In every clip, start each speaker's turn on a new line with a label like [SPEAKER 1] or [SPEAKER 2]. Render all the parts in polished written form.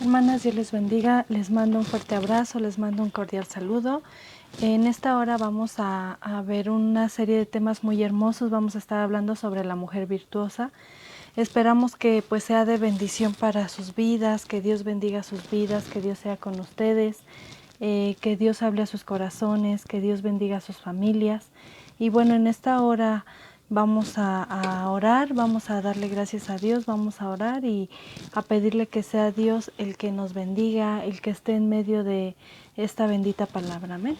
[SPEAKER 1] Hermanas, Dios les bendiga, les mando un fuerte abrazo, les mando un cordial saludo. En esta hora vamos a ver una serie de temas muy hermosos, vamos a estar hablando sobre la mujer virtuosa. Esperamos que pues sea de bendición para sus vidas, que Dios bendiga sus vidas, que Dios sea con ustedes, que Dios hable a sus corazones, que Dios bendiga a sus familias. Y bueno, en esta hora vamos a orar, vamos a darle gracias a Dios, vamos a orar y a pedirle que sea Dios el que nos bendiga, el que esté en medio de esta bendita palabra. Amén.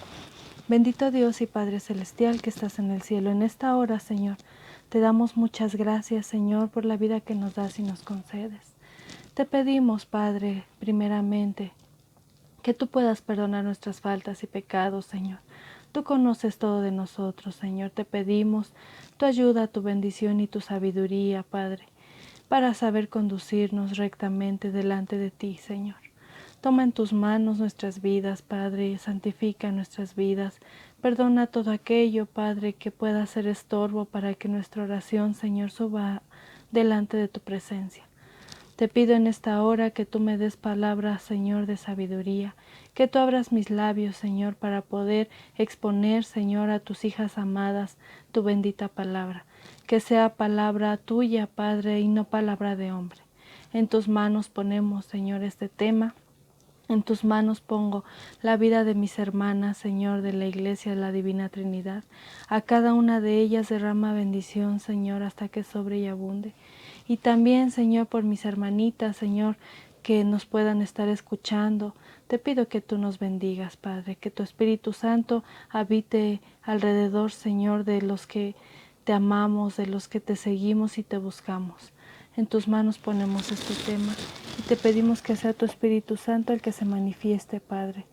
[SPEAKER 1] Bendito Dios y Padre Celestial que estás en el cielo, en esta hora, Señor, te damos muchas gracias, Señor, por la vida que nos das y nos concedes. Te pedimos, Padre, primeramente, que tú puedas perdonar nuestras faltas y pecados, Señor. Tú conoces todo de nosotros, Señor. Te pedimos tu ayuda, tu bendición y tu sabiduría, Padre, para saber conducirnos rectamente delante de ti, Señor. Toma en tus manos nuestras vidas, Padre, santifica nuestras vidas. Perdona todo aquello, Padre, que pueda ser estorbo para que nuestra oración, Señor, suba delante de tu presencia. Te pido en esta hora que tú me des palabras, Señor, de sabiduría, que tú abras mis labios, Señor, para poder exponer, Señor, a tus hijas amadas tu bendita palabra, que sea palabra tuya, Padre, y no palabra de hombre. En tus manos ponemos, Señor, este tema. En tus manos pongo la vida de mis hermanas, Señor, de la Iglesia de la Divina Trinidad. A cada una de ellas derrama bendición, Señor, hasta que sobre y abunde. Y también, Señor, por mis hermanitas, Señor, que nos puedan estar escuchando. Te pido que tú nos bendigas, Padre, que tu Espíritu Santo habite alrededor, Señor, de los que te amamos, de los que te seguimos y te buscamos. En tus manos ponemos este tema y te pedimos que sea tu Espíritu Santo el que se manifieste, Padre.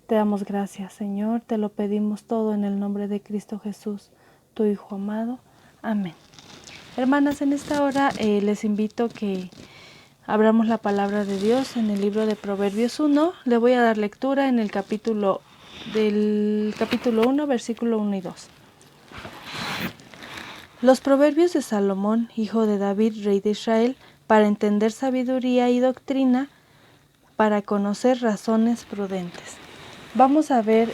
[SPEAKER 1] Te damos gracias, Señor, te lo pedimos todo en el nombre de Cristo Jesús, tu Hijo amado. Amén. Hermanas, en esta hora les invito que abramos la palabra de Dios en el libro de Proverbios 1. Le voy a dar lectura en el capítulo 1, versículo 1 y 2. Los proverbios de Salomón, hijo de David, rey de Israel, para entender sabiduría y doctrina, para conocer razones prudentes. Vamos a ver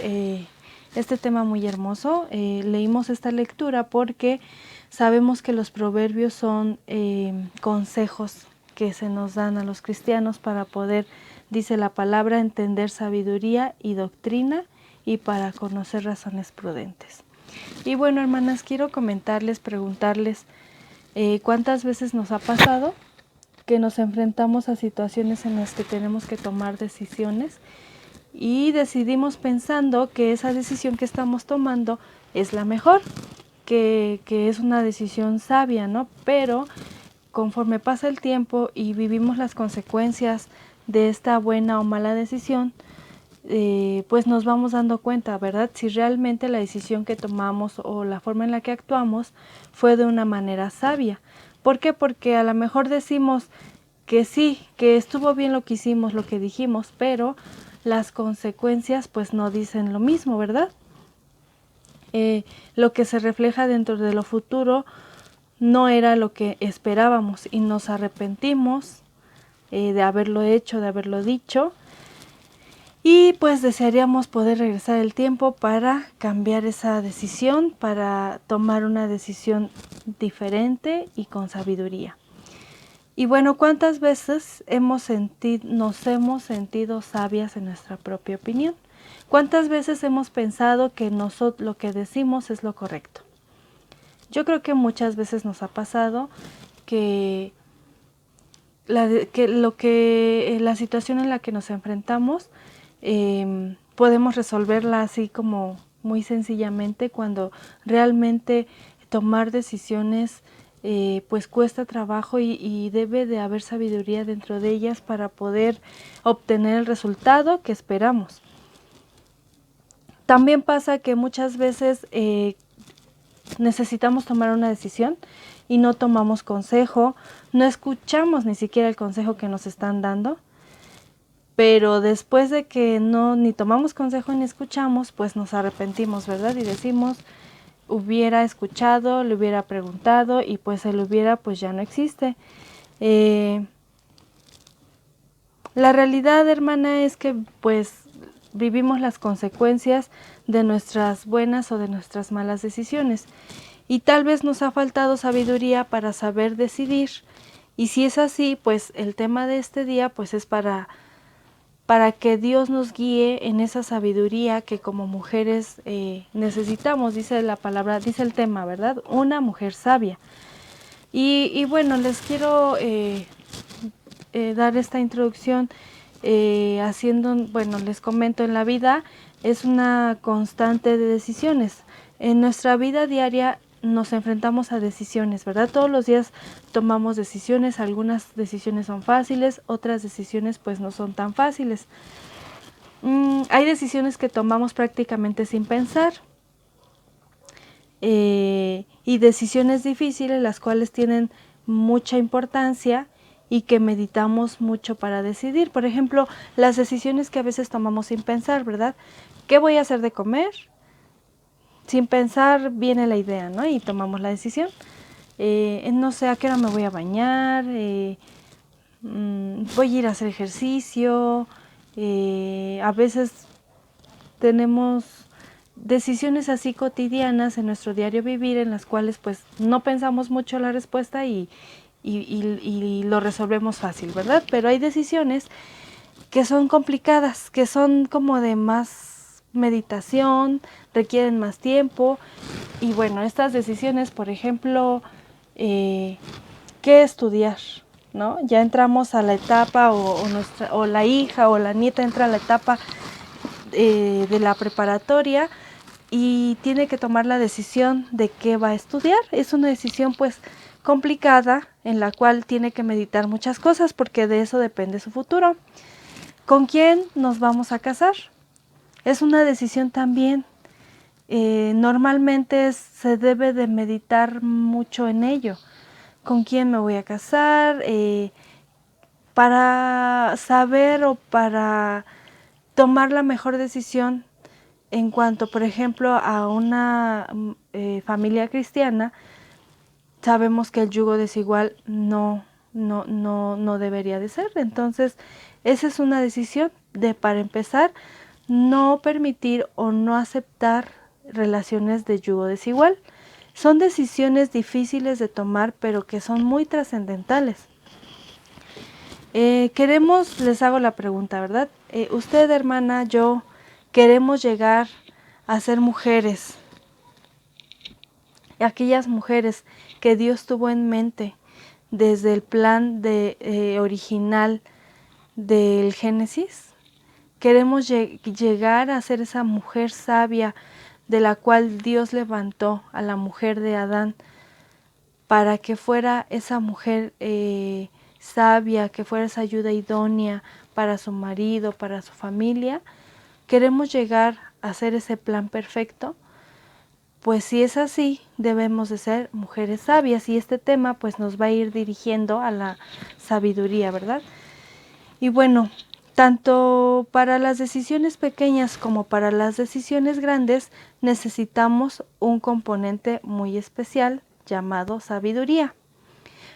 [SPEAKER 1] este tema muy hermoso. Leímos esta lectura porque sabemos que los proverbios son consejos que se nos dan a los cristianos para poder, dice la palabra, entender sabiduría y doctrina y para conocer razones prudentes. Y bueno, hermanas, quiero comentarles, preguntarles, ¿cuántas veces nos ha pasado que nos enfrentamos a situaciones en las que tenemos que tomar decisiones y decidimos pensando que esa decisión que estamos tomando es la mejor, que es una decisión sabia, ¿no? Pero conforme pasa el tiempo y vivimos las consecuencias de esta buena o mala decisión, pues nos vamos dando cuenta, ¿verdad? Si realmente la decisión que tomamos o la forma en la que actuamos fue de una manera sabia. ¿Por qué? Porque a lo mejor decimos que sí, que estuvo bien lo que hicimos, lo que dijimos, pero las consecuencias pues no dicen lo mismo, ¿verdad? Lo que se refleja dentro de lo futuro no era lo que esperábamos y nos arrepentimos de haberlo hecho, de haberlo dicho. Y pues desearíamos poder regresar el tiempo para cambiar esa decisión, para tomar una decisión diferente y con sabiduría. Y bueno, ¿cuántas veces nos hemos sentido sabias en nuestra propia opinión? ¿Cuántas veces hemos pensado que lo que decimos es lo correcto? Yo creo que muchas veces nos ha pasado que la situación en la que nos enfrentamos podemos resolverla así como muy sencillamente, cuando realmente tomar decisiones pues cuesta trabajo y debe de haber sabiduría dentro de ellas para poder obtener el resultado que esperamos. También pasa que muchas veces necesitamos tomar una decisión y no tomamos consejo, no escuchamos ni siquiera el consejo que nos están dando. Pero después de que ni tomamos consejo ni escuchamos, pues nos arrepentimos, ¿verdad? Y decimos, hubiera escuchado, le hubiera preguntado y pues el hubiera pues ya no existe. La realidad, hermana, es que pues vivimos las consecuencias de nuestras buenas o de nuestras malas decisiones. Y tal vez nos ha faltado sabiduría para saber decidir. Y si es así, pues el tema de este día pues es para que Dios nos guíe en esa sabiduría que como mujeres necesitamos, dice la palabra, dice el tema, ¿verdad? Una mujer sabia. Y bueno, les quiero dar esta introducción haciendo, bueno, les comento, en la vida es una constante de decisiones. En nuestra vida diaria nos enfrentamos a decisiones, ¿verdad? Todos los días tomamos decisiones, algunas decisiones son fáciles, otras decisiones pues no son tan fáciles. Hay decisiones que tomamos prácticamente sin pensar y decisiones difíciles, las cuales tienen mucha importancia y que meditamos mucho para decidir. Por ejemplo, las decisiones que a veces tomamos sin pensar, ¿verdad? ¿Qué voy a hacer de comer? Sin pensar viene la idea, ¿no? Y tomamos la decisión. No sé a qué hora me voy a bañar, voy a ir a hacer ejercicio. A veces tenemos decisiones así cotidianas en nuestro diario vivir en las cuales pues no pensamos mucho la respuesta y lo resolvemos fácil, ¿verdad? Pero hay decisiones que son complicadas, que son como de más meditación, requieren más tiempo. Y bueno, estas decisiones, por ejemplo, ¿qué estudiar? ¿No? Ya entramos a la etapa o la hija o la nieta entra a la etapa de la preparatoria y tiene que tomar la decisión de qué va a estudiar. Es una decisión pues complicada en la cual tiene que meditar muchas cosas porque de eso depende su futuro. ¿Con quién nos vamos a casar? Es una decisión también. Normalmente se debe de meditar mucho en ello. ¿Con quién me voy a casar? Para saber o para tomar la mejor decisión en cuanto, por ejemplo, a una familia cristiana, sabemos que el yugo desigual no debería de ser. Entonces, esa es una decisión de, para empezar, no permitir o no aceptar relaciones de yugo desigual. Son decisiones difíciles de tomar, pero que son muy trascendentales. Les hago la pregunta, ¿verdad? Usted, hermana, yo, queremos llegar a ser mujeres, aquellas mujeres que Dios tuvo en mente desde el plan original del Génesis. Queremos llegar a ser esa mujer sabia de la cual Dios levantó a la mujer de Adán para que fuera esa mujer sabia, que fuera esa ayuda idónea para su marido, para su familia. Queremos llegar a ser ese plan perfecto. Pues si es así, debemos de ser mujeres sabias y este tema pues nos va a ir dirigiendo a la sabiduría, ¿verdad? Y bueno, tanto para las decisiones pequeñas como para las decisiones grandes necesitamos un componente muy especial llamado sabiduría.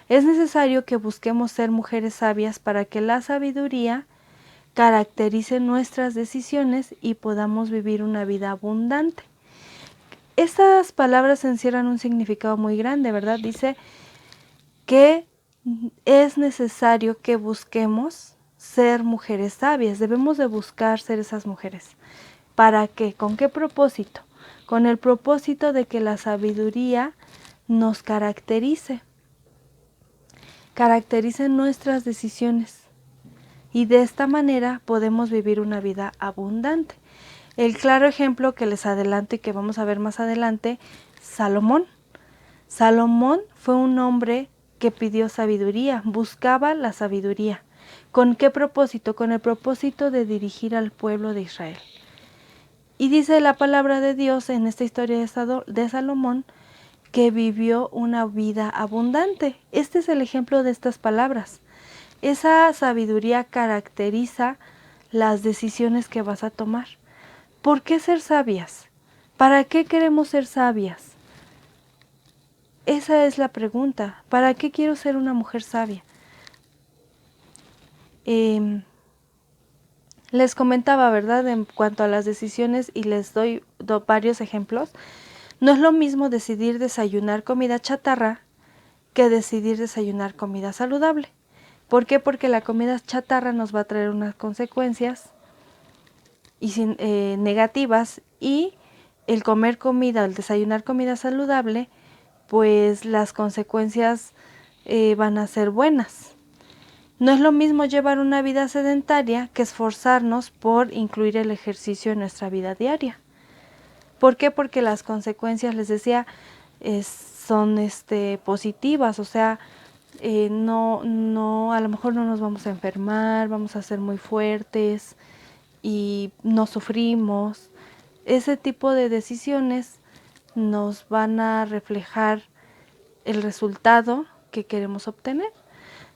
[SPEAKER 1] Es necesario que busquemos ser mujeres sabias para que la sabiduría caracterice nuestras decisiones y podamos vivir una vida abundante. Estas palabras encierran un significado muy grande, ¿verdad? Dice que es necesario que busquemos ser mujeres sabias. Debemos de buscar ser esas mujeres. ¿Para qué? ¿Con qué propósito? Con el propósito de que la sabiduría nos caracterice nuestras decisiones. Y de esta manera podemos vivir una vida abundante. El claro ejemplo que les adelanto y que vamos a ver más adelante, Salomón. Salomón fue un hombre que pidió sabiduría, buscaba la sabiduría. ¿Con qué propósito? Con el propósito de dirigir al pueblo de Israel. Y dice la palabra de Dios en esta historia de Salomón que vivió una vida abundante. Este es el ejemplo de estas palabras. Esa sabiduría caracteriza las decisiones que vas a tomar. ¿Por qué ser sabias? ¿Para qué queremos ser sabias? Esa es la pregunta. ¿Para qué quiero ser una mujer sabia? Les comentaba, ¿verdad? En cuanto a las decisiones, y les doy varios ejemplos, no es lo mismo decidir desayunar comida chatarra que decidir desayunar comida saludable. ¿Por qué? Porque la comida chatarra nos va a traer unas consecuencias negativas, y el comer comida, el desayunar comida saludable, pues las consecuencias van a ser buenas. No es lo mismo llevar una vida sedentaria que esforzarnos por incluir el ejercicio en nuestra vida diaria. ¿Por qué? Porque las consecuencias, les decía, son positivas, o sea, a lo mejor no nos vamos a enfermar, vamos a ser muy fuertes y no sufrimos. Ese tipo de decisiones nos van a reflejar el resultado que queremos obtener.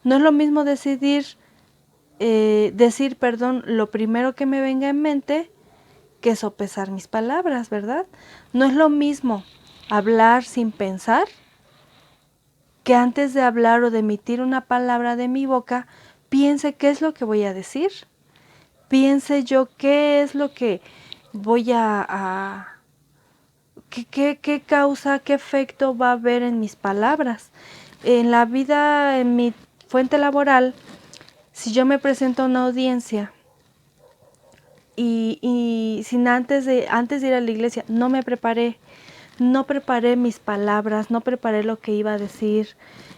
[SPEAKER 1] No es lo mismo decir, lo primero que me venga en mente, que sopesar mis palabras, ¿verdad? No es lo mismo hablar sin pensar, que antes de hablar o de emitir una palabra de mi boca, piense qué es lo que voy a decir. Piense yo qué es lo que voy qué causa, qué efecto va a haber en mis palabras. En la vida, en mi fuente laboral, si yo me presento a una audiencia y sin antes de ir a la iglesia, no preparé mis palabras, no preparé lo que iba a decir,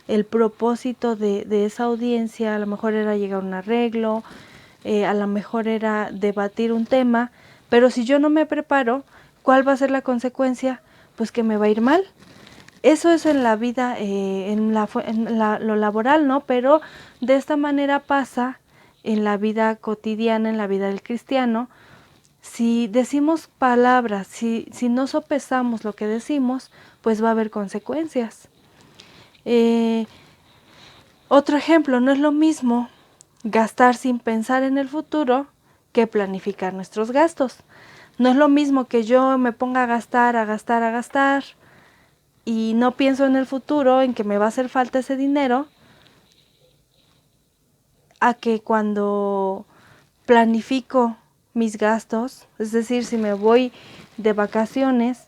[SPEAKER 1] el propósito de esa audiencia, a lo mejor era llegar a un arreglo, a lo mejor era debatir un tema, pero si yo no me preparo, ¿cuál va a ser la consecuencia? Pues que me va a ir mal. Eso es en la vida, lo laboral, ¿no? Pero de esta manera pasa en la vida cotidiana, en la vida del cristiano. Si decimos palabras, si no sopesamos lo que decimos, pues va a haber consecuencias. Otro ejemplo, no es lo mismo gastar sin pensar en el futuro que planificar nuestros gastos. No es lo mismo que yo me ponga a gastar, y no pienso en el futuro, en que me va a hacer falta ese dinero, a que cuando planifico mis gastos, es decir, si me voy de vacaciones,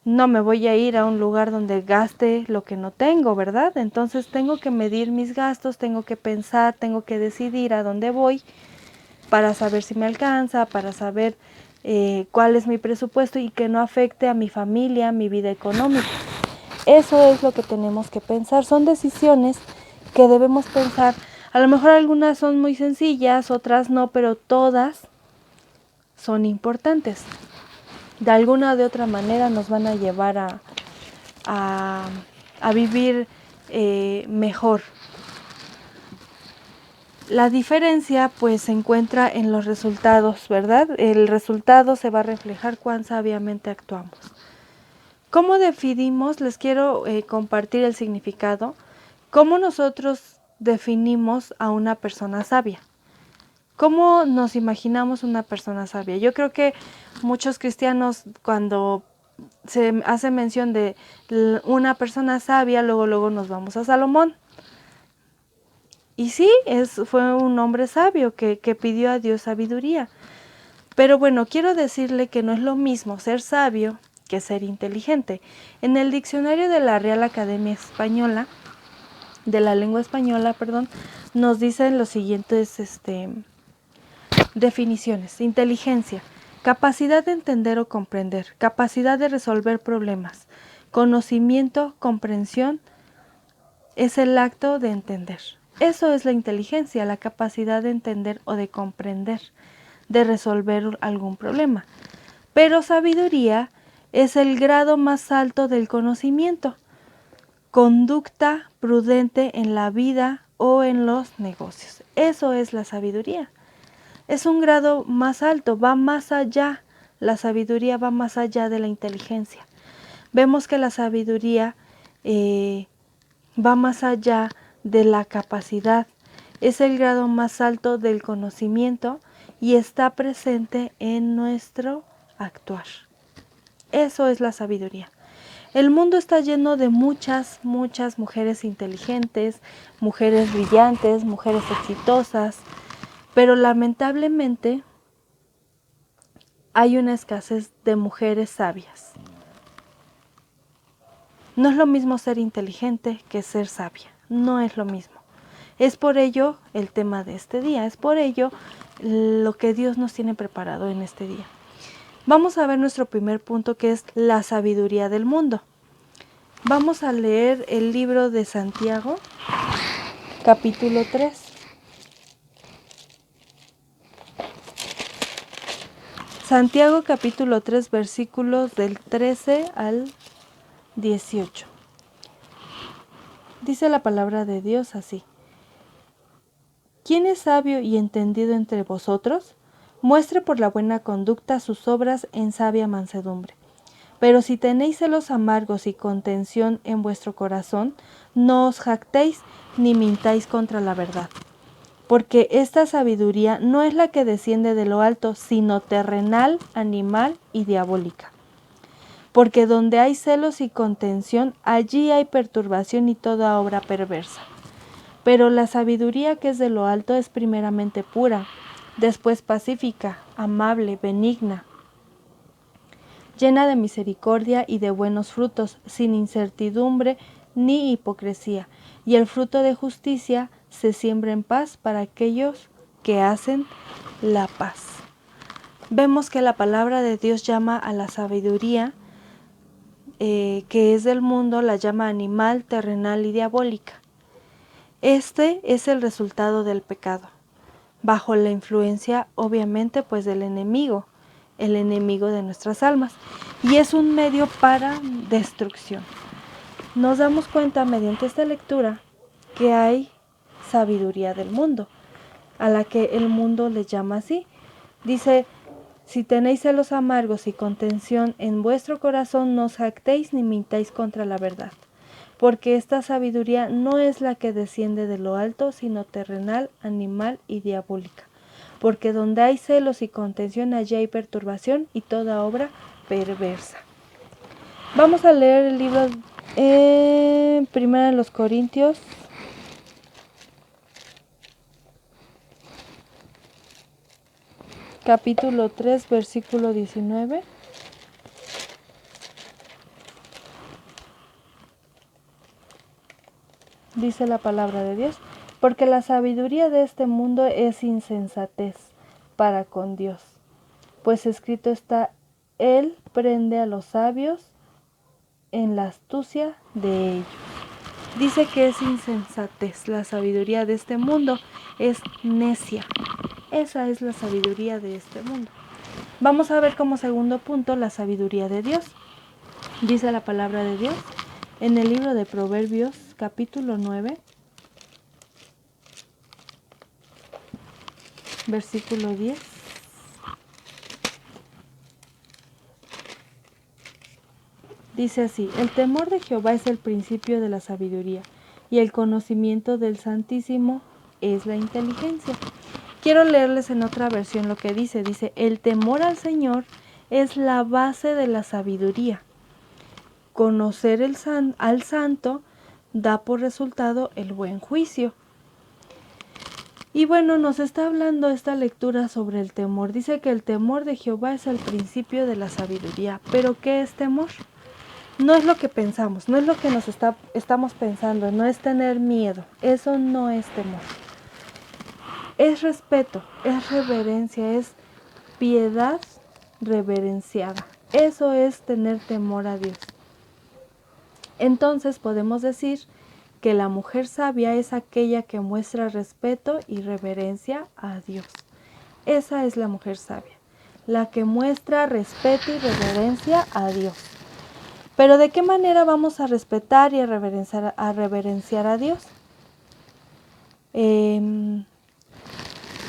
[SPEAKER 1] no me voy a ir a un lugar donde gaste lo que no tengo, ¿verdad? Entonces tengo que medir mis gastos, tengo que pensar, tengo que decidir a dónde voy para saber si me alcanza, para saber cuál es mi presupuesto y que no afecte a mi familia, a mi vida económica. Eso es lo que tenemos que pensar. Son decisiones que debemos pensar. A lo mejor algunas son muy sencillas, otras no, pero todas son importantes. De alguna o de otra manera nos van a llevar a vivir mejor. La diferencia pues se encuentra en los resultados, ¿verdad? El resultado se va a reflejar cuán sabiamente actuamos. ¿Cómo definimos? Les quiero compartir el significado. ¿Cómo nosotros definimos a una persona sabia? ¿Cómo nos imaginamos una persona sabia? Yo creo que muchos cristianos, cuando se hace mención de una persona sabia, luego nos vamos a Salomón. Y sí, fue un hombre sabio que pidió a Dios sabiduría. Pero bueno, quiero decirle que no es lo mismo ser sabio que ser inteligente. En el diccionario de la Real Academia Española, de la lengua española, nos dicen los siguientes definiciones. Inteligencia: capacidad de entender o comprender, capacidad de resolver problemas. Conocimiento, comprensión, es el acto de entender. Eso es la inteligencia, la capacidad de entender o de comprender, de resolver algún problema. Pero sabiduría es el grado más alto del conocimiento, conducta prudente en la vida o en los negocios. Eso es la sabiduría. Es un grado más alto, va más allá. La sabiduría va más allá de la inteligencia. Vemos que la sabiduría va más allá de la capacidad. Es el grado más alto del conocimiento y está presente en nuestro actuar. Eso es la sabiduría. El mundo está lleno de muchas mujeres inteligentes, mujeres brillantes, mujeres exitosas, pero lamentablemente hay una escasez de mujeres sabias. No es lo mismo ser inteligente que ser sabia, no es lo mismo. Es por ello el tema de este día, es por ello lo que Dios nos tiene preparado en este día. Vamos a ver nuestro primer punto, que es la sabiduría del mundo. Vamos a leer el libro de Santiago, capítulo 3. Santiago capítulo 3, versículos del 13 al 18. Dice la palabra de Dios así: ¿Quién es sabio y entendido entre vosotros? Muestre por la buena conducta sus obras en sabia mansedumbre. Pero si tenéis celos amargos y contención en vuestro corazón, no os jactéis ni mintáis contra la verdad. Porque esta sabiduría no es la que desciende de lo alto, sino terrenal, animal y diabólica. Porque donde hay celos y contención, allí hay perturbación y toda obra perversa. Pero la sabiduría que es de lo alto es primeramente pura, después pacífica, amable, benigna, llena de misericordia y de buenos frutos, sin incertidumbre ni hipocresía, y el fruto de justicia se siembra en paz para aquellos que hacen la paz. Vemos que la palabra de Dios llama a la sabiduría que es del mundo, la llama animal, terrenal y diabólica. Este es el resultado del pecado, bajo la influencia, obviamente, pues del enemigo, el enemigo de nuestras almas, y es un medio para destrucción. Nos damos cuenta mediante esta lectura que hay sabiduría del mundo, a la que el mundo le llama así. Dice: si tenéis celos amargos y contención en vuestro corazón, no os jactéis ni mintáis contra la verdad. Porque esta sabiduría no es la que desciende de lo alto, sino terrenal, animal y diabólica. Porque donde hay celos y contención, allí hay perturbación y toda obra perversa. Vamos a leer el libro Primera de los Corintios, capítulo 3, versículo 19. Dice la palabra de Dios: porque la sabiduría de este mundo es insensatez para con Dios. Pues escrito está: Él prende a los sabios en la astucia de ellos. Dice que es insensatez. La sabiduría de este mundo es necia. Esa es la sabiduría de este mundo. Vamos a ver como segundo punto la sabiduría de Dios. Dice la palabra de Dios en el libro de Proverbios, capítulo 9, versículo 10. Dice así: el temor de Jehová es el principio de la sabiduría, y el conocimiento del Santísimo es la inteligencia. Quiero leerles en otra versión lo que dice. Dice: el temor al Señor es la base de la sabiduría. Conocer al Santo da por resultado el buen juicio. Y bueno, nos está hablando esta lectura sobre el temor. Dice que el temor de Jehová es el principio de la sabiduría. ¿Pero qué es temor? No es lo que pensamos, no es lo que estamos pensando, no es tener miedo. Eso no es temor. Es respeto, es reverencia, es piedad reverenciada. Eso es tener temor a Dios. Entonces podemos decir que la mujer sabia es aquella que muestra respeto y reverencia a Dios. Esa es la mujer sabia, la que muestra respeto y reverencia a Dios. Pero ¿de qué manera vamos a respetar y a reverenciar a Dios?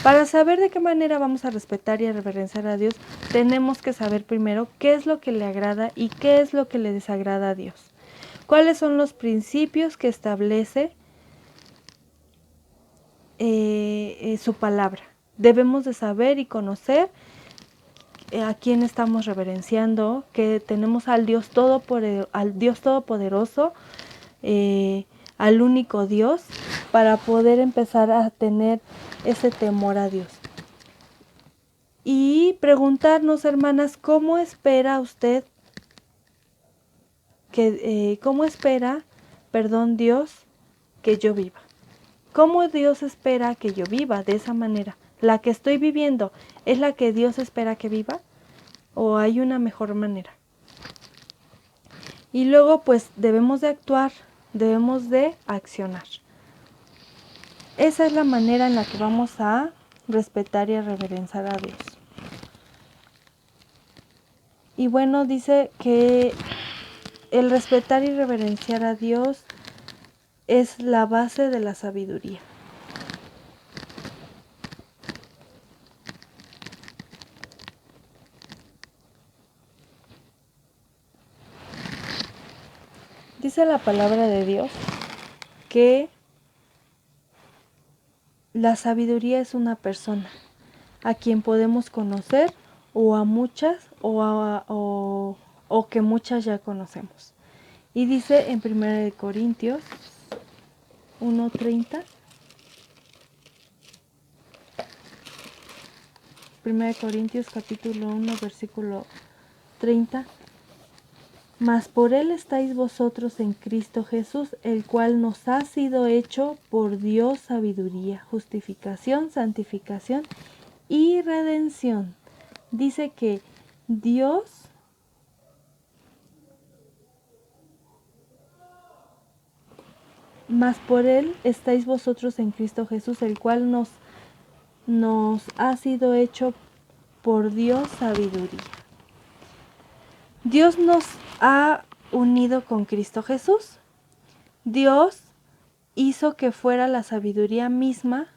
[SPEAKER 1] Para saber de qué manera vamos a respetar y a reverenciar a Dios, tenemos que saber primero qué es lo que le agrada y qué es lo que le desagrada a Dios. ¿Cuáles son los principios que establece su palabra? Debemos de saber y conocer a quién estamos reverenciando, que tenemos al Dios Todopoderoso, al único Dios, para poder empezar a tener ese temor a Dios. y preguntarnos, hermanas, ¿cómo espera usted cómo espera, Dios, que yo viva? ¿Cómo Dios espera que yo viva de esa manera? ¿La que estoy viviendo es la que Dios espera que viva? ¿O hay una mejor manera? Y luego pues debemos de actuar, debemos de accionar. Esa es la manera en la que vamos a respetar y reverenciar a Dios. Y bueno, dice que el respetar y reverenciar a Dios es la base de la sabiduría. Dice la palabra de Dios que la sabiduría es una persona a quien podemos conocer, o a muchas, o que muchas ya conocemos. Y dice en 1 Corintios 1:30, 1 Corintios capítulo 1, versículo 30, mas por él estáis vosotros en Cristo Jesús, el cual nos ha sido hecho por Dios sabiduría, justificación, santificación y redención. Dice que Dios mas por él estáis vosotros en Cristo Jesús, el cual nos ha sido hecho por Dios sabiduría. Dios nos ha unido con Cristo Jesús. Dios hizo que fuera la sabiduría misma,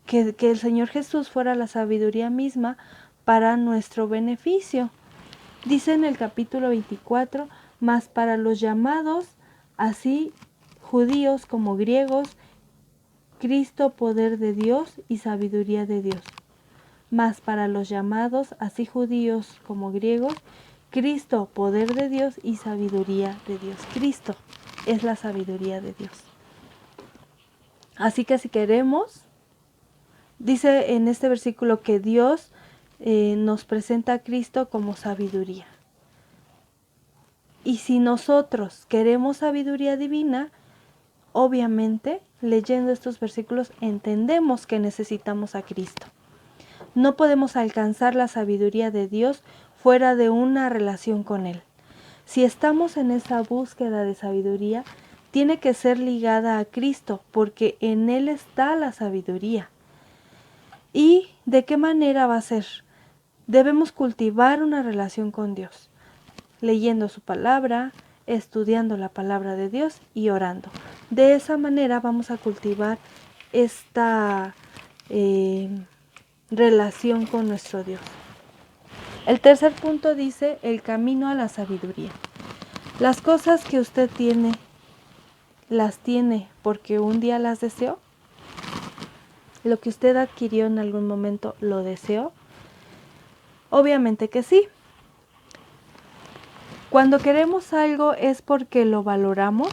[SPEAKER 1] que el Señor Jesús fuera la sabiduría misma para nuestro beneficio. Dice en el capítulo 24, mas para los llamados, así judíos como griegos, Cristo poder de Dios y sabiduría de Dios. Mas para los llamados, así judíos como griegos, Cristo poder de Dios y sabiduría de Dios. Cristo es la sabiduría de Dios. Así que si queremos, dice en este versículo que Dios nos presenta a Cristo como sabiduría. Y si nosotros queremos sabiduría divina, obviamente, leyendo estos versículos, entendemos que necesitamos a Cristo. No podemos alcanzar la sabiduría de Dios fuera de una relación con Él. Si estamos en esa búsqueda de sabiduría, tiene que ser ligada a Cristo, porque en Él está la sabiduría. ¿Y de qué manera va a ser? Debemos cultivar una relación con Dios, leyendo su palabra, estudiando la palabra de Dios y orando. De esa manera vamos a cultivar esta relación con nuestro Dios. El tercer punto dice el camino a la sabiduría. Las cosas que usted tiene, ¿las tiene porque un día las deseó? ¿Lo que usted adquirió en algún momento lo deseó? Obviamente que sí. Cuando queremos algo es porque lo valoramos.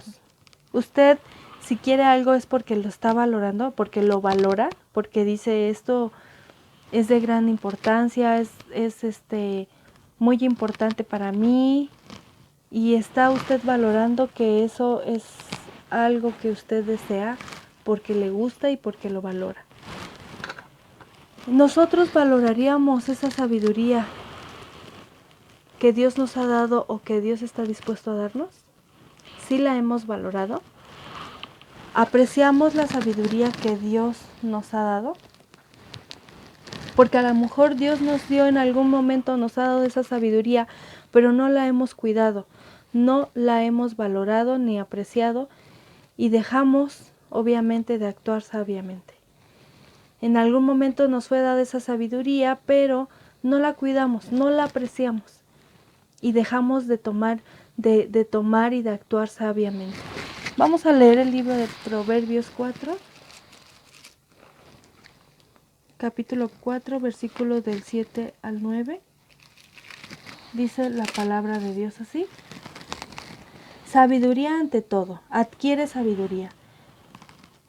[SPEAKER 1] Usted, si quiere algo es porque lo está valorando, porque lo valora, porque dice esto es de gran importancia, es muy importante para mí, y está usted valorando que eso es algo que usted desea porque le gusta y porque lo valora. Nosotros valoraríamos esa sabiduría que Dios nos ha dado o que Dios está dispuesto a darnos. ¿Sí la hemos valorado? ¿Apreciamos la sabiduría que Dios nos ha dado? Porque a lo mejor Dios nos dio en algún momento, nos ha dado esa sabiduría, pero no la hemos cuidado, no la hemos valorado ni apreciado y dejamos, obviamente, de actuar sabiamente. En algún momento nos fue dada esa sabiduría, pero no la cuidamos, no la apreciamos y dejamos de tomar y de actuar sabiamente. Vamos a leer el libro de Proverbios 4. Capítulo 4, versículos del 7 al 9. Dice la palabra de Dios así. Sabiduría ante todo, adquiere sabiduría.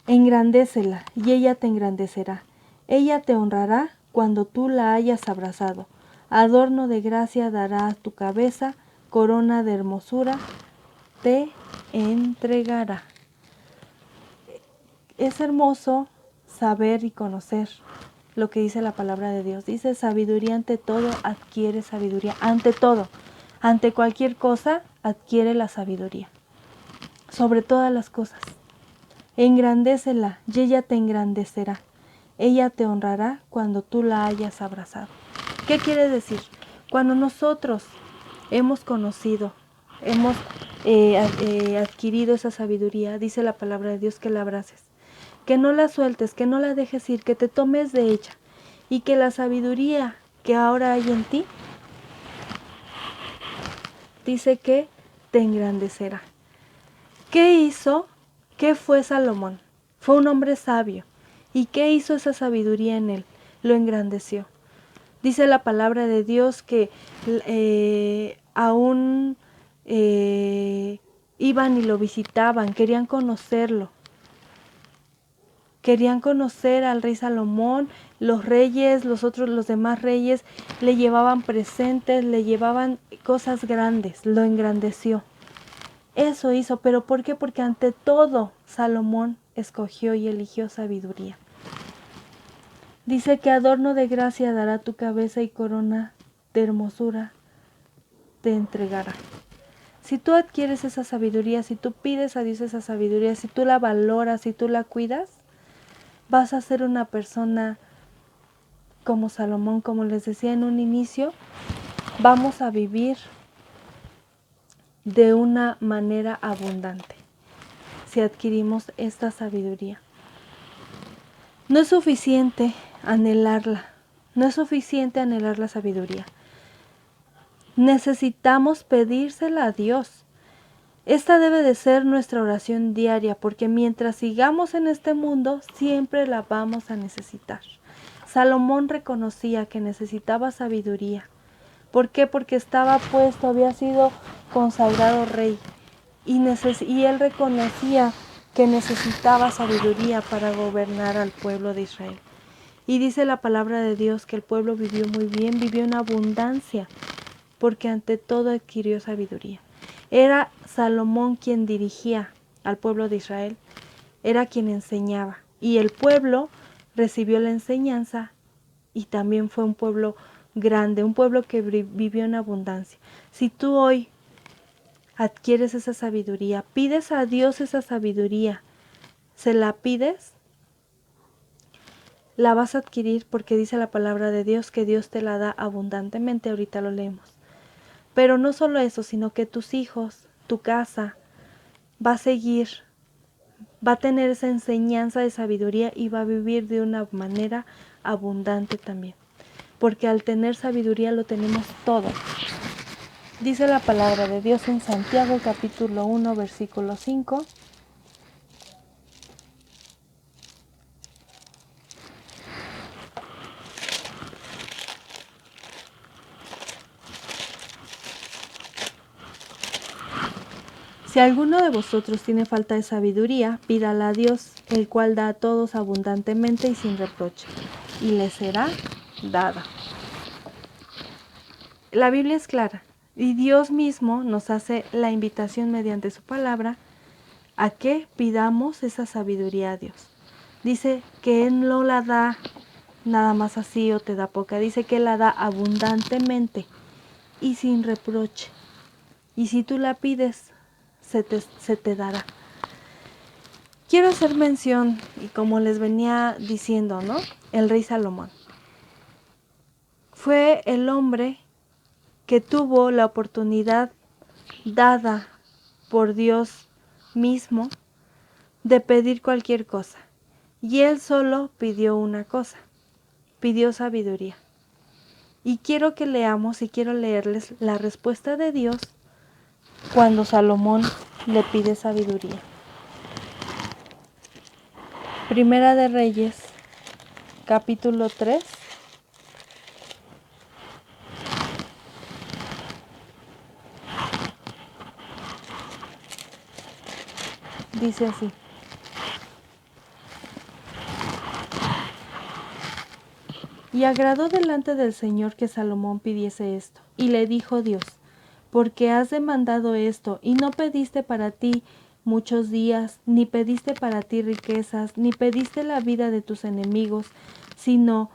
[SPEAKER 1] Engrandécela y ella te engrandecerá. Ella te honrará cuando tú la hayas abrazado. Adorno de gracia dará a tu cabeza, corona de hermosura te entregará. Es hermoso saber y conocer lo que dice la palabra de Dios. Dice sabiduría ante todo, adquiere sabiduría. Ante todo, ante cualquier cosa, adquiere la sabiduría. Sobre todas las cosas. Engrandécela y ella te engrandecerá. Ella te honrará cuando tú la hayas abrazado. ¿Qué quiere decir? Cuando nosotros hemos conocido, hemos adquirido esa sabiduría, dice la palabra de Dios que la abraces, que no la sueltes, que no la dejes ir, que te tomes de ella y que la sabiduría que ahora hay en ti, dice que te engrandecerá. ¿Qué hizo? ¿Qué fue Salomón? Fue un hombre sabio. ¿Y qué hizo esa sabiduría en él? Lo engrandeció. Dice la palabra de Dios que aún iban y lo visitaban, querían conocerlo. Querían conocer al rey Salomón, los reyes, los demás reyes le llevaban presentes, le llevaban cosas grandes, lo engrandeció. Eso hizo, ¿pero por qué? Porque ante todo Salomón escogió y eligió sabiduría. Dice que adorno de gracia dará tu cabeza y corona de hermosura te entregará. Si tú adquieres esa sabiduría, si tú pides a Dios esa sabiduría, si tú la valoras, si tú la cuidas, vas a ser una persona como Salomón, como les decía en un inicio, vamos a vivir de una manera abundante si adquirimos esta sabiduría. No es suficiente anhelarla, no es suficiente anhelar la sabiduría. Necesitamos pedírsela a Dios. Esta debe de ser nuestra oración diaria, porque mientras sigamos en este mundo, siempre la vamos a necesitar. Salomón reconocía que necesitaba sabiduría. ¿Por qué? Porque estaba puesto, había sido consagrado rey. Y él reconocía que necesitaba sabiduría para gobernar al pueblo de Israel. Y dice la palabra de Dios que el pueblo vivió muy bien, vivió en abundancia, porque ante todo adquirió sabiduría. Era Salomón quien dirigía al pueblo de Israel, era quien enseñaba. Y el pueblo recibió la enseñanza y también fue un pueblo grande, un pueblo que vivió en abundancia. Si tú hoy adquieres esa sabiduría, pides a Dios esa sabiduría, se la pides, la vas a adquirir porque dice la palabra de Dios que Dios te la da abundantemente, ahorita lo leemos. Pero no solo eso, sino que tus hijos, tu casa, va a seguir, va a tener esa enseñanza de sabiduría y va a vivir de una manera abundante también. Porque al tener sabiduría lo tenemos todo. Dice la palabra de Dios en Santiago capítulo 1, versículo 5. Si alguno de vosotros tiene falta de sabiduría, pídala a Dios, el cual da a todos abundantemente y sin reproche, y le será dada. La Biblia es clara, y Dios mismo nos hace la invitación mediante su palabra a que pidamos esa sabiduría a Dios. Dice que Él no la da nada más así o te da poca, dice que Él la da abundantemente y sin reproche. Y si tú la pides, se te dará. Quiero hacer mención, y como les venía diciendo, ¿no? El rey Salomón fue el hombre que tuvo la oportunidad dada por Dios mismo de pedir cualquier cosa. Y él solo pidió una cosa, pidió sabiduría. Y quiero que leamos y quiero leerles la respuesta de Dios cuando Salomón le pide sabiduría. Primera de Reyes, capítulo 3. Dice así. Y agradó delante del Señor que Salomón pidiese esto. Y le dijo Dios: porque has demandado esto, y no pediste para ti muchos días, ni pediste para ti riquezas, ni pediste la vida de tus enemigos, sino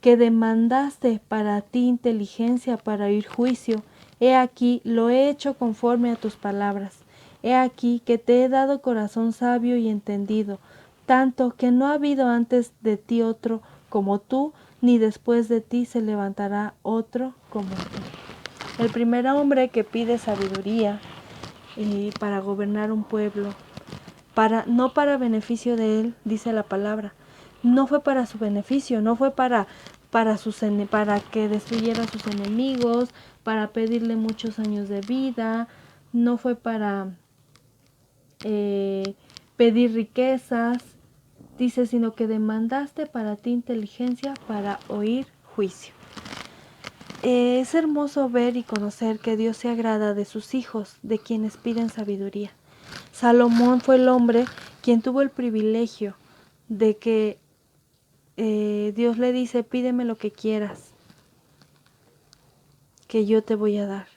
[SPEAKER 1] que demandaste para ti inteligencia para oír juicio. He aquí, lo he hecho conforme a tus palabras. He aquí que te he dado corazón sabio y entendido, tanto que no ha habido antes de ti otro como tú, ni después de ti se levantará otro como tú. El primer hombre que pide sabiduría para gobernar un pueblo, no para beneficio de él, dice la palabra. No fue para su beneficio, no fue para que destruyera a sus enemigos, para pedirle muchos años de vida, no fue para pedir riquezas, dice, sino que demandaste para ti inteligencia para oír juicio. Es hermoso ver y conocer que Dios se agrada de sus hijos, de quienes piden sabiduría. Salomón fue el hombre quien tuvo el privilegio de que Dios le dice: pídeme lo que quieras, que yo te voy a dar.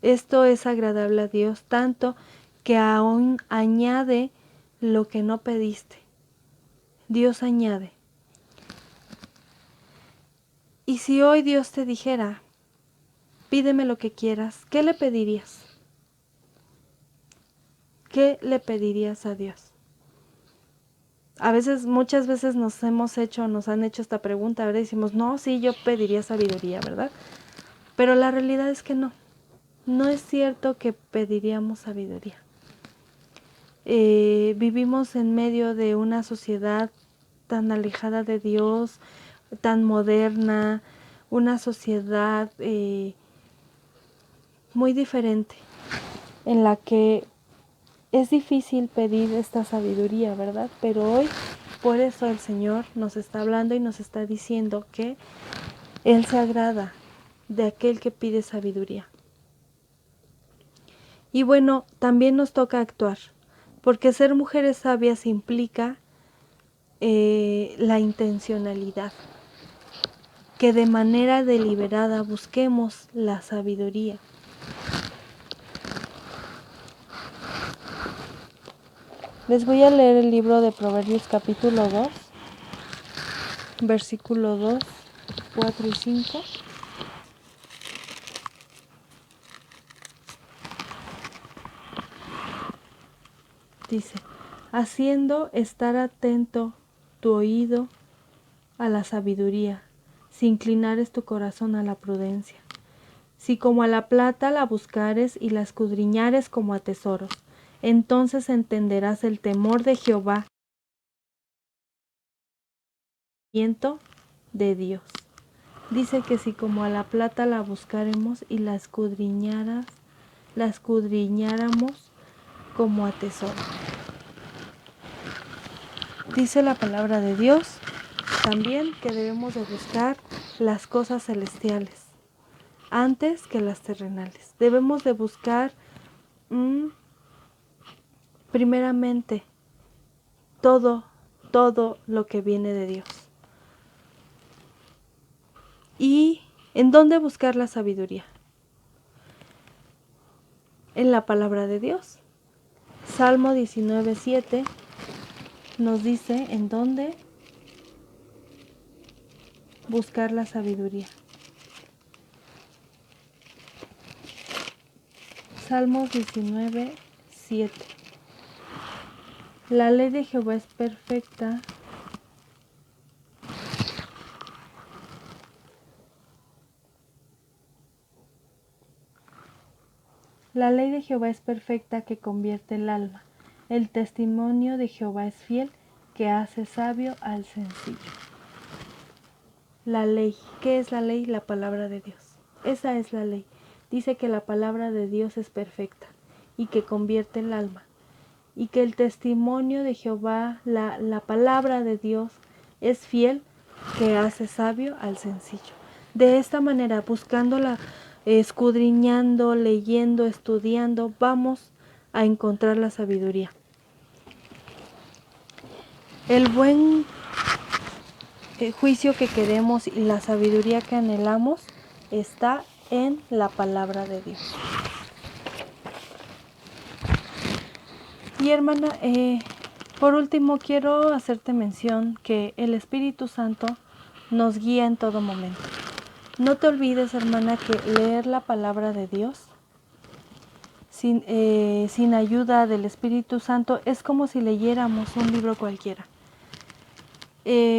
[SPEAKER 1] Esto es agradable a Dios, tanto que aún añade lo que no pediste. Dios añade. Y si hoy Dios te dijera: pídeme lo que quieras, ¿qué le pedirías? ¿Qué le pedirías a Dios? Muchas veces nos han hecho esta pregunta, ¿verdad? Decimos: no, sí, yo pediría sabiduría, ¿verdad? Pero la realidad es que no. No es cierto que pediríamos sabiduría. Vivimos en medio de una sociedad tan alejada de Dios, tan moderna, una sociedad muy diferente, en la que es difícil pedir esta sabiduría, ¿verdad? Pero hoy, por eso el Señor nos está hablando y nos está diciendo que Él se agrada de aquel que pide sabiduría. Y bueno, también nos toca actuar, porque ser mujeres sabias implica la intencionalidad, que de manera deliberada busquemos la sabiduría. Les voy a leer el libro de Proverbios capítulo 2, versículo 2, 4 y 5. Dice: haciendo estar atento tu oído a la sabiduría, si inclinares tu corazón a la prudencia. Si como a la plata la buscares y la escudriñares como a tesoros, entonces entenderás el temor de Jehová, de Dios. Dice que si como a la plata la buscáremos y la escudriñáramos como a tesoro. Dice la palabra de Dios también que debemos de buscar las cosas celestiales antes que las terrenales. Debemos de buscar primeramente todo lo que viene de Dios. ¿Y en dónde buscar la sabiduría? En la palabra de Dios. Salmo 19:7 nos dice en dónde buscar la sabiduría. Salmos 19:7. La ley de Jehová es perfecta. La ley de Jehová es perfecta, que convierte el alma. El testimonio de Jehová es fiel, que hace sabio al sencillo. La ley. ¿Qué es la ley? La palabra de Dios. Esa es la ley. Dice que la palabra de Dios es perfecta y que convierte el alma. Y que el testimonio de Jehová, la palabra de Dios, es fiel, que hace sabio al sencillo. De esta manera, buscándola, escudriñando, leyendo, estudiando, vamos a encontrar la sabiduría. El buen juicio que queremos y la sabiduría que anhelamos está en la palabra de Dios. Y hermana, por último quiero hacerte mención que el Espíritu Santo nos guía en todo momento. No te olvides, hermana, que leer la palabra de Dios sin ayuda del Espíritu Santo es como si leyéramos un libro cualquiera.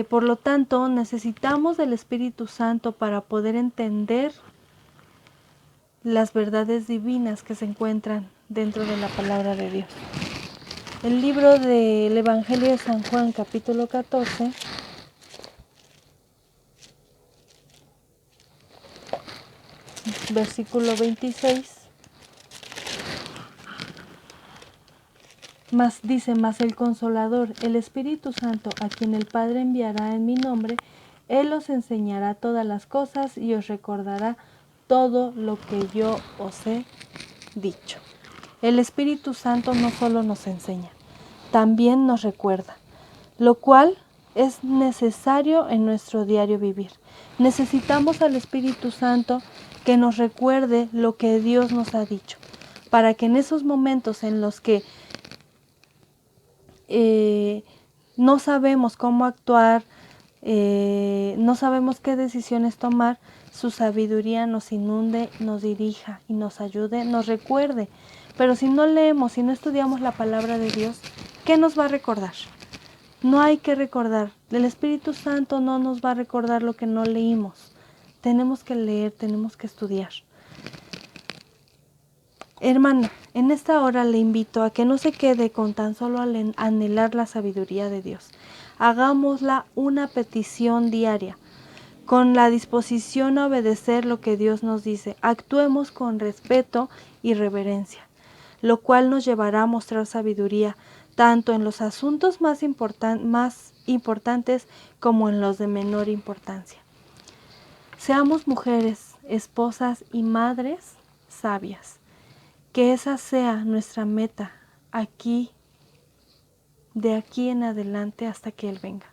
[SPEAKER 1] Por lo tanto, necesitamos del Espíritu Santo para poder entender las verdades divinas que se encuentran dentro de la palabra de Dios. El libro del Evangelio de San Juan, capítulo 14, versículo 26, dice, mas el Consolador, el Espíritu Santo, a quien el Padre enviará en mi nombre, Él os enseñará todas las cosas y os recordará todo lo que yo os he dicho. El Espíritu Santo no solo nos enseña, también nos recuerda, lo cual es necesario en nuestro diario vivir. Necesitamos al Espíritu Santo que nos recuerde lo que Dios nos ha dicho, para que en esos momentos en los que no sabemos cómo actuar, no sabemos qué decisiones tomar, su sabiduría nos inunde, nos dirija y nos ayude, nos recuerde. Pero si no leemos, si no estudiamos la palabra de Dios, ¿qué nos va a recordar? No hay que recordar. El Espíritu Santo no nos va a recordar lo que no leímos. Tenemos que leer, tenemos que estudiar. Hermana, en esta hora le invito a que no se quede con tan solo anhelar la sabiduría de Dios. Hagámosla una petición diaria, con la disposición a obedecer lo que Dios nos dice. Actuemos con respeto y reverencia, lo cual nos llevará a mostrar sabiduría, tanto en los asuntos más importantes como en los de menor importancia. Seamos mujeres, esposas y madres sabias. Que esa sea nuestra meta aquí, de aquí en adelante hasta que Él venga.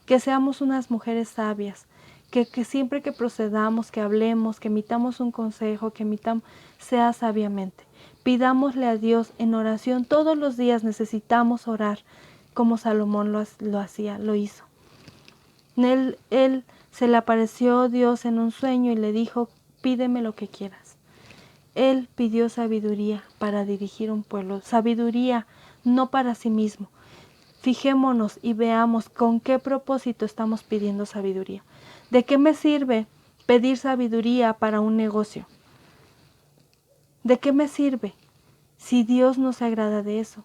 [SPEAKER 1] Que seamos unas mujeres sabias, que siempre que procedamos, que hablemos, que emitamos un consejo, que sea sabiamente. Pidámosle a Dios en oración. Todos los días necesitamos orar como Salomón lo hacía, lo hizo. Él se le apareció Dios en un sueño y le dijo, pídeme lo que quieras. Él pidió sabiduría para dirigir un pueblo, sabiduría no para sí mismo. Fijémonos y veamos con qué propósito estamos pidiendo sabiduría. ¿De qué me sirve pedir sabiduría para un negocio? ¿De qué me sirve si Dios no se agrada de eso?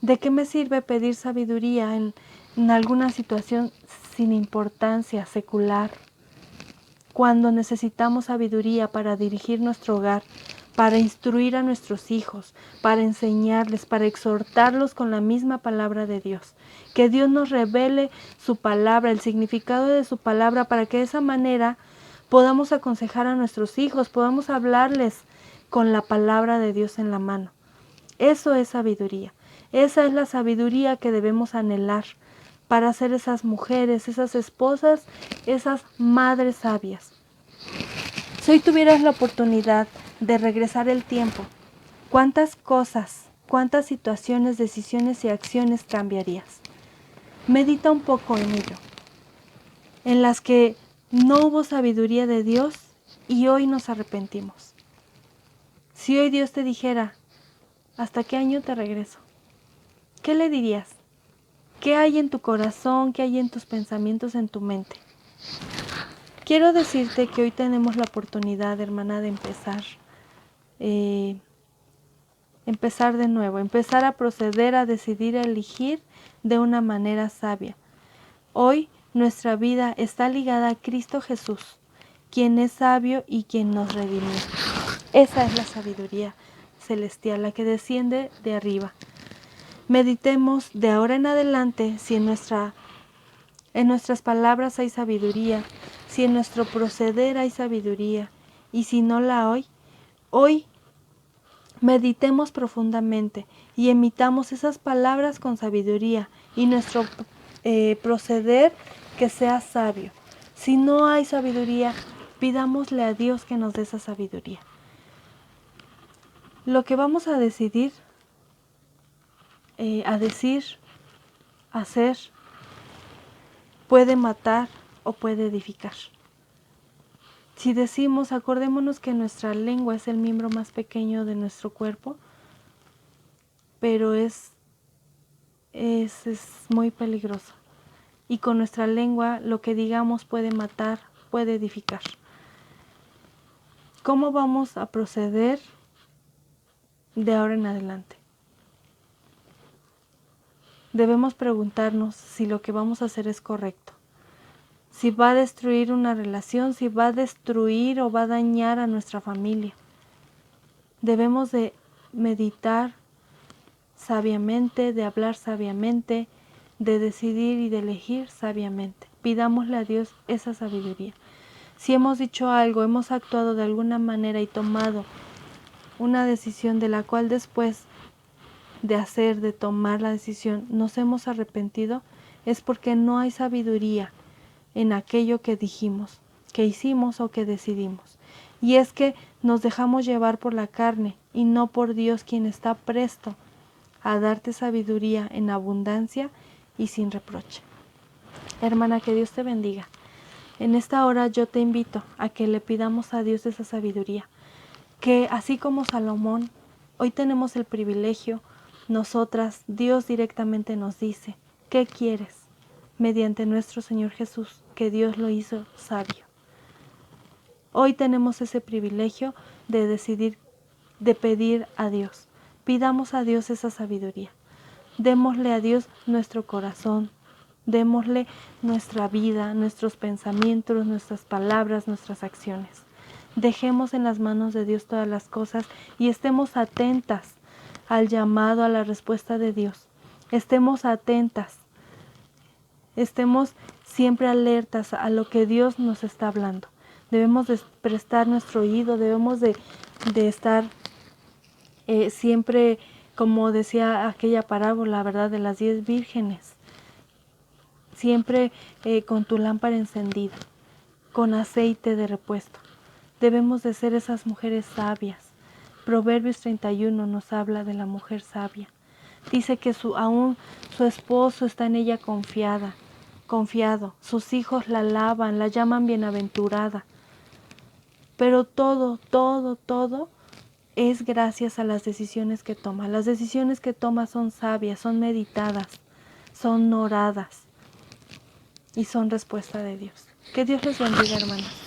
[SPEAKER 1] ¿De qué me sirve pedir sabiduría en alguna situación sin importancia secular? Cuando necesitamos sabiduría para dirigir nuestro hogar, para instruir a nuestros hijos, para enseñarles, para exhortarlos con la misma palabra de Dios. Que Dios nos revele su palabra, el significado de su palabra, para que de esa manera podamos aconsejar a nuestros hijos, podamos hablarles con la palabra de Dios en la mano. Eso es sabiduría. Esa es la sabiduría que debemos anhelar para ser esas mujeres, esas esposas, esas madres sabias. Si hoy tuvieras la oportunidad de regresar el tiempo, ¿cuántas cosas, cuántas situaciones, decisiones y acciones cambiarías? Medita un poco en ello, en las que no hubo sabiduría de Dios y hoy nos arrepentimos. Si hoy Dios te dijera, ¿hasta qué año te regreso? ¿Qué le dirías? ¿Qué hay en tu corazón? ¿Qué hay en tus pensamientos, en tu mente? Quiero decirte que hoy tenemos la oportunidad, hermana, de empezar de nuevo, empezar a proceder, a decidir, a elegir de una manera sabia. Hoy nuestra vida está ligada a Cristo Jesús, quien es sabio y quien nos redimió. Esa es la sabiduría celestial, la que desciende de arriba. Meditemos de ahora en adelante si en nuestras palabras hay sabiduría, si en nuestro proceder hay sabiduría, y si no la hay, hoy meditemos profundamente y emitamos esas palabras con sabiduría, y nuestro proceder que sea sabio. Si no hay sabiduría, pidámosle a Dios que nos dé esa sabiduría. Lo que vamos a decidir, a decir, a hacer, puede matar o puede edificar. Si decimos, acordémonos que nuestra lengua es el miembro más pequeño de nuestro cuerpo, pero es muy peligroso. Y con nuestra lengua lo que digamos puede matar, puede edificar. ¿Cómo vamos a proceder de ahora en adelante? Debemos preguntarnos si lo que vamos a hacer es correcto. Si va a destruir una relación, si va a destruir o va a dañar a nuestra familia. Debemos de meditar sabiamente, de hablar sabiamente, de decidir y de elegir sabiamente. Pidámosle a Dios esa sabiduría. Si hemos dicho algo, hemos actuado de alguna manera y tomado una decisión de la cual después de tomar la decisión, nos hemos arrepentido, es porque no hay sabiduría en aquello que dijimos, que hicimos o que decidimos. Y es que nos dejamos llevar por la carne y no por Dios, quien está presto a darte sabiduría en abundancia y sin reproche. Hermana, que Dios te bendiga. En esta hora yo te invito a que le pidamos a Dios esa sabiduría, que así como Salomón, hoy tenemos el privilegio, nosotras, Dios directamente nos dice, ¿qué quieres? Mediante nuestro Señor Jesús, que Dios lo hizo sabio. Hoy tenemos ese privilegio de decidir, de pedir a Dios. Pidamos a Dios esa sabiduría. Démosle a Dios nuestro corazón, démosle nuestra vida, nuestros pensamientos, nuestras palabras, nuestras acciones. Dejemos en las manos de Dios todas las cosas y estemos atentas al llamado, a la respuesta de Dios. Estemos atentas, estemos siempre alertas a lo que Dios nos está hablando. Debemos de prestar nuestro oído, debemos de estar siempre, como decía aquella parábola, ¿verdad?, de las 10 vírgenes, siempre con tu lámpara encendida, con aceite de repuesto. Debemos de ser esas mujeres sabias. Proverbios 31 nos habla de la mujer sabia. Dice que aún su esposo está en ella confiado. Sus hijos la alaban, la llaman bienaventurada. Pero todo es gracias a las decisiones que toma. Las decisiones que toma son sabias, son meditadas, son oradas y son respuesta de Dios. Que Dios les bendiga, hermanos.